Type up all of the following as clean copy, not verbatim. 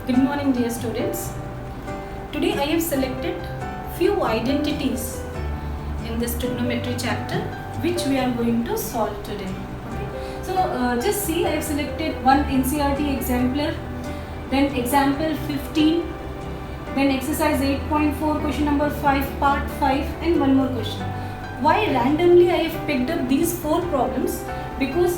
Good morning, dear students. Today I have selected few identities in this trigonometry chapter which we are going to solve today. Okay. So just see, I have selected one NCERT exemplar, then example 15, then exercise 8.4 question number 5 part 5 and one more question. Why randomly I have picked up these 4 problems? Because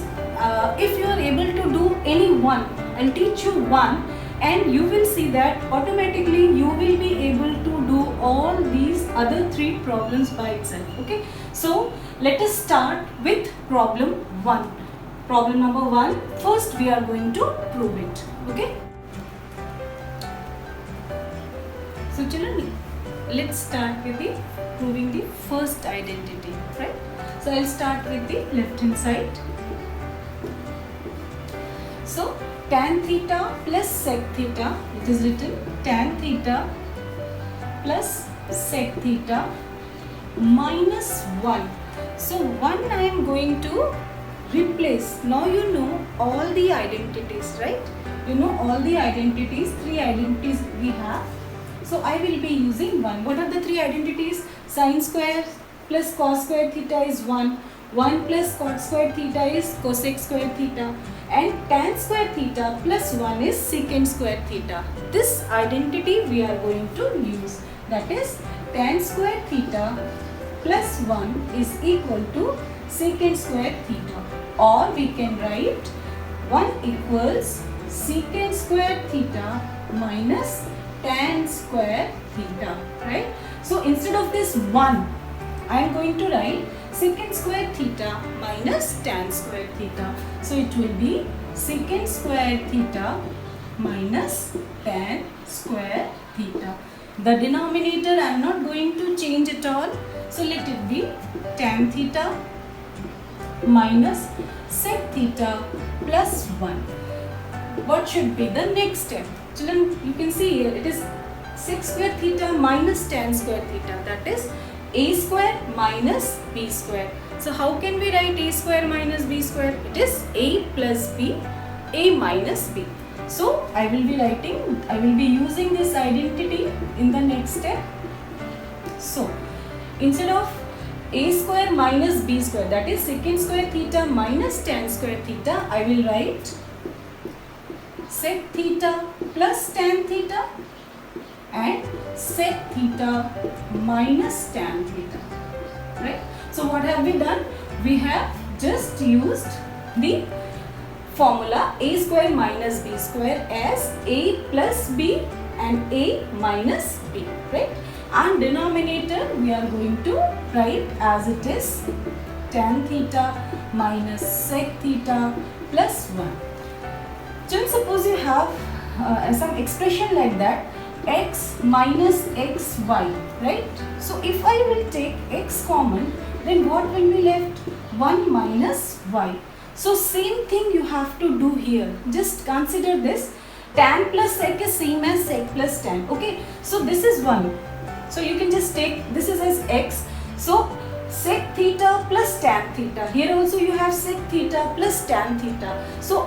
if you are able to do any one, I'll teach you one, and you will see that automatically you will be able to do all these other 3 problems by itself. Okay, so let us start with problem 1. Problem number 1, first we are going to prove it. Okay, so children, let's start with the proving the first identity, right? So I'll start with the left hand side. So tan theta plus sec theta, it is written tan theta plus sec theta minus 1. So 1 I am going to replace. Now you know all the identities, right? You know all the identities, 3 identities we have. So I will be using 1. What are the 3 identities? Sin square plus cos square theta is 1. 1 plus cot square theta is cosec square theta. And tan square theta plus 1 is secant square theta. This identity we are going to use. That is tan square theta plus 1 is equal to secant square theta. Or we can write 1 equals secant square theta minus tan square theta, right? So instead of this 1, I am going to write secant square theta minus tan square theta. So it will be secant square theta minus tan square theta. The denominator I am not going to change at all. So let it be tan theta minus sec theta plus 1. What should be the next step? Children, you can see here it is sec square theta minus tan square theta, that is a square minus b square. So how can we write a square minus b square? It is a plus b, a minus b. So I will be using this identity in the next step. So instead of a square minus b square, that is secant square theta minus tan square theta, I will write sec theta plus tan theta and sec theta minus tan theta, right? So what have we done? We have just used the formula a square minus b square as a plus b and a minus b, right? And denominator we are going to write as it is tan theta minus sec theta plus 1. Just suppose you have some expression like that, x minus xy, right? So if I will take x common, then what will be left? 1 minus y. So same thing you have to do here. Just consider this. Tan plus sec is same as sec plus tan. Okay. So this is 1. So you can just take this is as x. So sec theta plus tan theta. Here also you have sec theta plus tan theta. So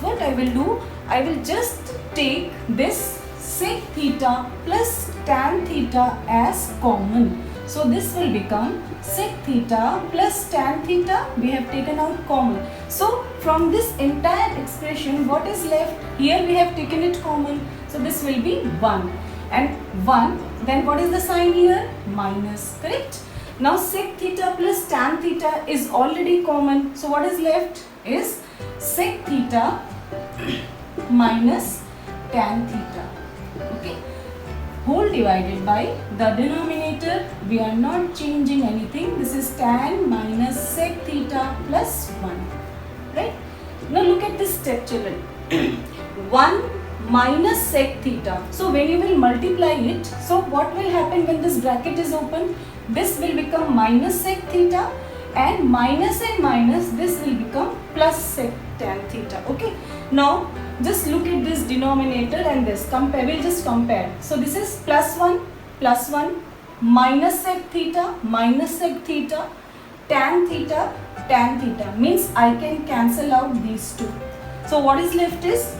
what I will do? I will just take this sec theta plus tan theta as common. So this will become sec theta plus tan theta. We have taken out common. So from this entire expression, what is left? Here we have taken it common. So this will be 1. And 1, then what is the sign here? Minus, correct? Now sec theta plus tan theta is already common. So what is left is sec theta minus tan theta. Okay, whole divided by the denominator we are not changing anything. This is tan minus sec theta plus 1, right? Now look at this step, children. 1 minus sec theta. So when you will multiply it, so what will happen when this bracket is open? This will become minus sec theta, and minus this will become plus sec tan theta. Okay, now just look at this denominator and this, compare, we'll just compare. So this is plus 1 minus sec theta, tan theta, means I can cancel out these two. So what is left is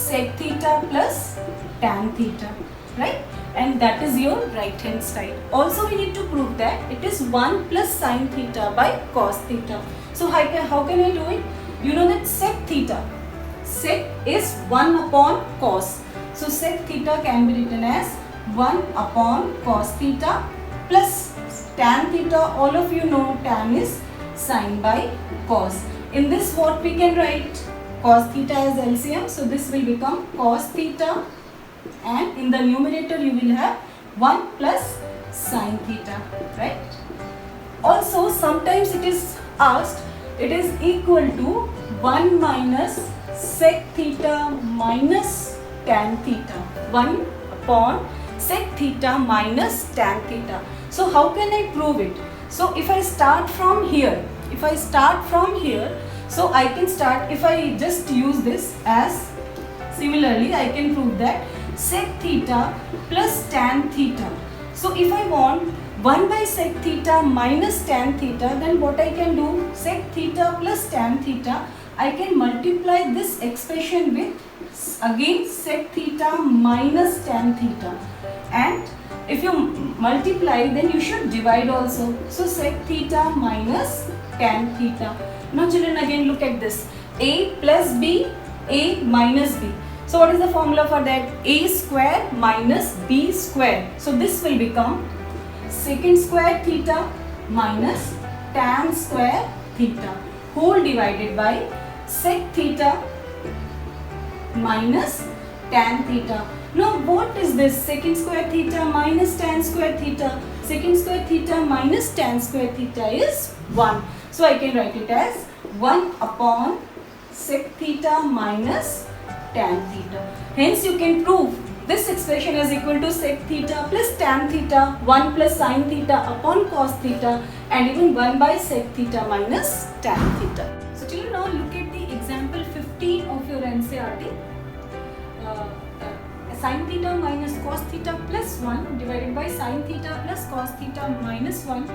sec theta plus tan theta, right? And that is your right hand side. Also we need to prove that it is 1 plus sin theta by cos theta. So how can I do it? You know that sec theta, sec is 1 upon cos. So sec theta can be written as 1 upon cos theta plus tan theta. All of you know tan is sin by cos. In this what we can write? Cos theta as LCM. So this will become cos theta, and in the numerator you will have 1 plus sin theta, right? Also sometimes it is asked, it is equal to 1 minus sec theta minus tan theta. 1 upon sec theta minus tan theta. So how can I prove it? So if I start from here, so I can start, if I just use this as, similarly I can prove that sec theta plus tan theta. So if I want 1 by sec theta minus tan theta, then what I can do? Sec theta plus tan theta, I can multiply this expression with again sec theta minus tan theta, and if you multiply then you should divide also. So sec theta minus tan theta. Now children, again look at this, a plus b, a minus b. So what is the formula for that? A square minus b square. So this will become secant square theta minus tan square theta whole divided by sec theta minus tan theta. Now what is this? Secant square theta minus tan square theta. Secant square theta minus tan square theta is 1. So I can write it as 1 upon sec theta minus tan theta. Hence you can prove this expression is equal to sec theta plus tan theta, 1 plus sin theta upon cos theta, and even 1 by sec theta minus tan theta. So children, now look at the example 15 of your NCERT. Sin theta minus cos theta plus 1 divided by sin theta plus cos theta minus 1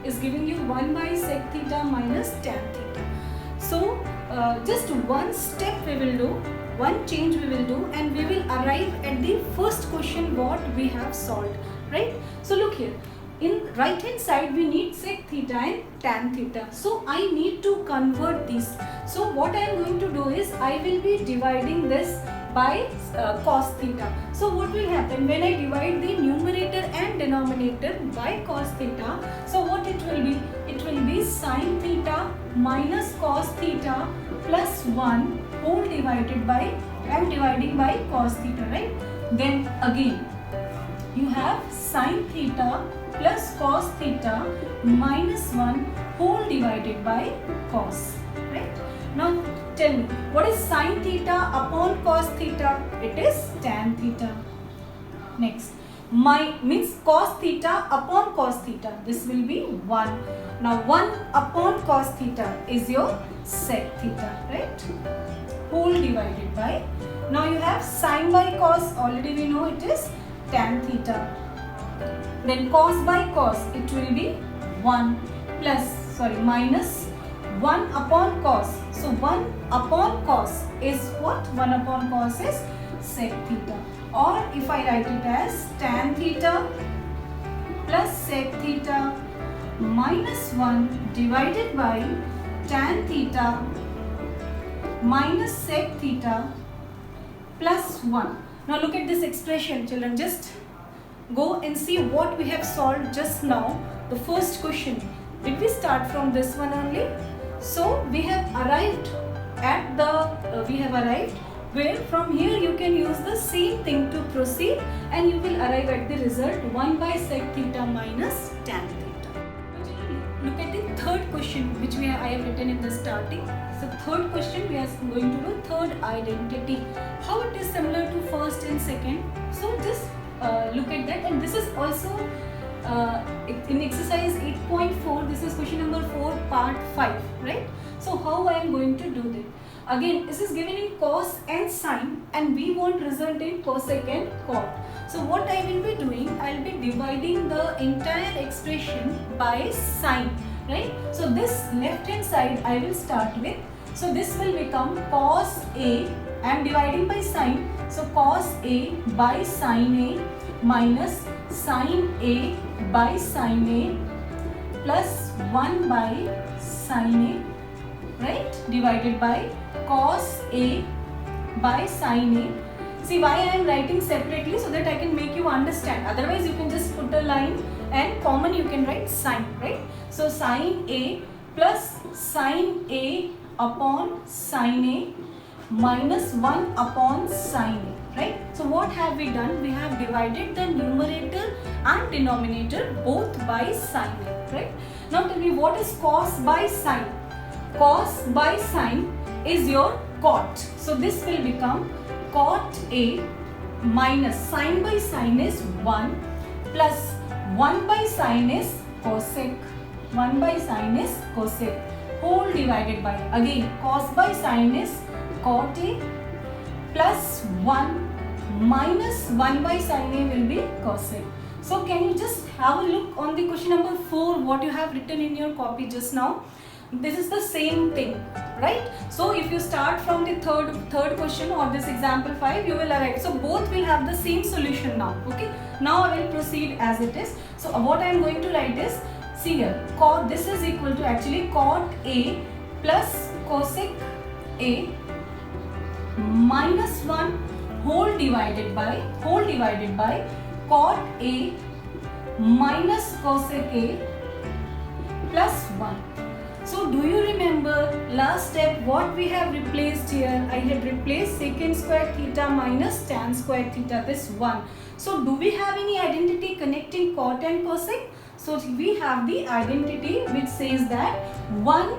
is giving you 1 by sec theta minus tan theta. So just one step we will do, one change we will do, and we will arrive at the first question what we have solved, right? So look here, in right hand side we need sec theta and tan theta. So I need to convert these. So what I am going to do is I will be dividing this by cos theta. So what will happen when I divide the numerator and denominator by cos theta? So what it will be? It will be sin theta minus cos theta plus 1 whole divided by, I am dividing by cos theta, right? Then again you have sin theta plus cos theta minus 1 whole divided by cos, right? Now tell me, what is sin theta upon cos theta? It is tan theta. Next, means cos theta upon cos theta. This will be 1. Now 1 upon cos theta is your sec theta, right? Whole divided by. Now you have sin by cos. Already we know it is tan theta. Then cos by cos, it will be 1 minus 1 upon cos. So 1 upon cos is what? 1 upon cos is sec theta. Or if I write it as tan theta plus sec theta minus 1 divided by tan theta minus sec theta plus 1. Now look at this expression, children. Just go and see what we have solved just now. The first question, did we start from this one only? So we have arrived at where from here you can use the same thing to proceed, and you will arrive at the result 1 by sec theta minus tan theta. Look at the third question which I have written in the starting. So third question we are going to do third identity. How it is similar to first and second. So just look at that, and this is also in exercise 8.4, this is question number 4 part 5, right? So how I am going to do that? Again, this is given in cos and sin, and we want result in cosec and cot. So what I will be doing, I will be dividing the entire expression by sin, right? So this left hand side I will start with. So this will become cos A I am dividing by sign. So cos A by sin A minus sin A by sin A plus 1 by sin A, right? Divided by cos A by sin A. See why I am writing separately, so that I can make you understand. Otherwise you can just put a line and common you can write sin, right? So sin A plus sin A upon sin A minus 1 upon sin A, right? So what have we done? We have divided the numerator and denominator both by sin A, right? Now tell me, what is cos by sin? Cos by sin is your cot. So this will become cot A minus sin by sin is 1 plus 1 by sin is cosec. 1 by sin is cosec whole divided by, again cos by sin is cot A plus 1 minus 1 by sin A will be cosec. So can you just have a look on the question number 4, what you have written in your copy just now? This is the same thing, right? So if you start from the third question or this example 5, you will arrive. So both will have the same solution now. Okay. Now I will proceed as it is. So what I am going to write is, see here, cot, this is equal to actually cot A plus cosec A minus 1 whole divided by cot A minus cosec A plus 1. So do you remember last step what we have replaced here? I had replaced secant square theta minus tan square theta, this 1. So do we have any identity connecting cot and cosec? So we have the identity which says that 1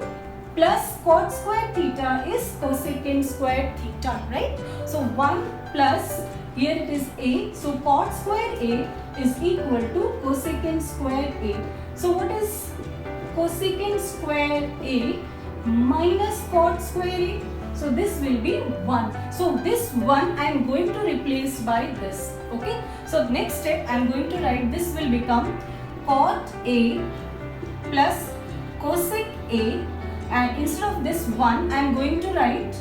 plus cot square theta is cosecant square theta, right? So 1 plus, here it is A, so cot square A is equal to cosecant square A. So what is cosecant square A minus cot square A? So this will be 1. So this 1 I am going to replace by this. Okay. So next step I am going to write, this will become cot A plus cosec A, and instead of this 1 I am going to write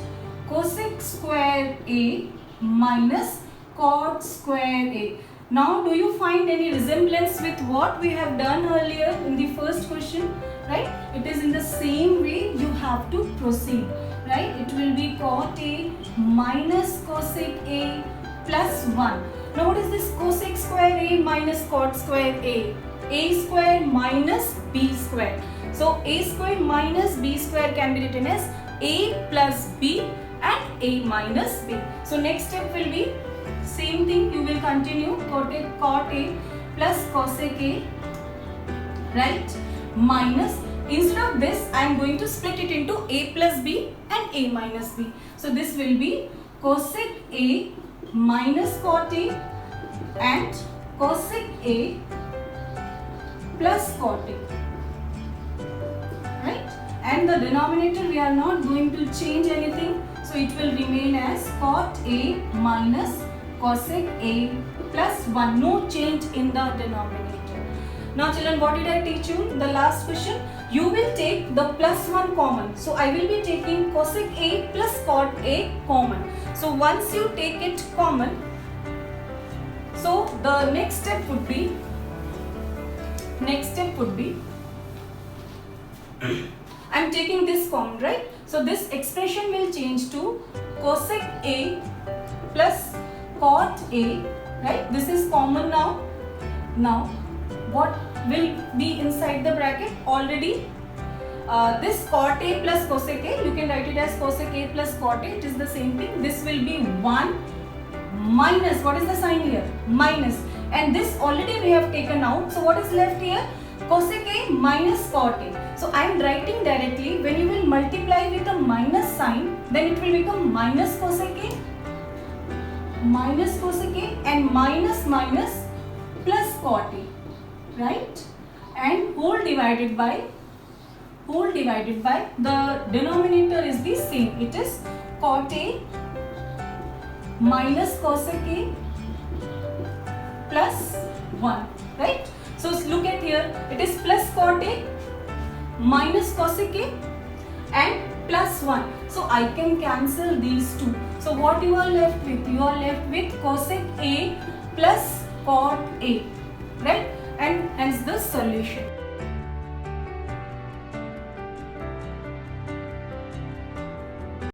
cosec square A minus cot square A. Now do you find any resemblance with what we have done earlier in the first question, right? It is in the same way you have to proceed, right? It will be cot A minus cosec A plus 1. Now what is this cosec square A minus cot square A? A square minus B square. So A square minus B square can be written as A plus B and A minus B. So next step will be same thing, you will continue cot A plus cosec A, right, minus, instead of this I am going to split it into A plus B and A minus B. So this will be cosec A minus cot A and cosec A plus cot A, right? And the denominator we are not going to change anything, so it will remain as cot A minus cosec A plus 1, no change in the denominator. Now children, what did I teach you in the last question? You will take the plus 1 common. So I will be taking cosec A plus cot A common. So once you take it common, so the next step would be I am taking this common, right? So this expression will change to cosec A plus cot A, right? This is common now. Now what will be inside the bracket? Already this cot A plus cosec A, you can write it as cosec A plus cot A, it is the same thing. This will be 1 minus, what is the sign here? Minus, and this already we have taken out. So what is left here? Cosec A minus cot A. So I am writing directly, when you will multiply with a minus sign, then it will become minus cosec A and minus minus plus cot A, right? And whole divided by the denominator is the same. It is cot A minus cosec A plus 1, right? So look at here, it is plus cot A minus cosec A and plus 1. So I can cancel these two. So what you are left with? You are left with cosec A plus cot A, right? And hence the solution.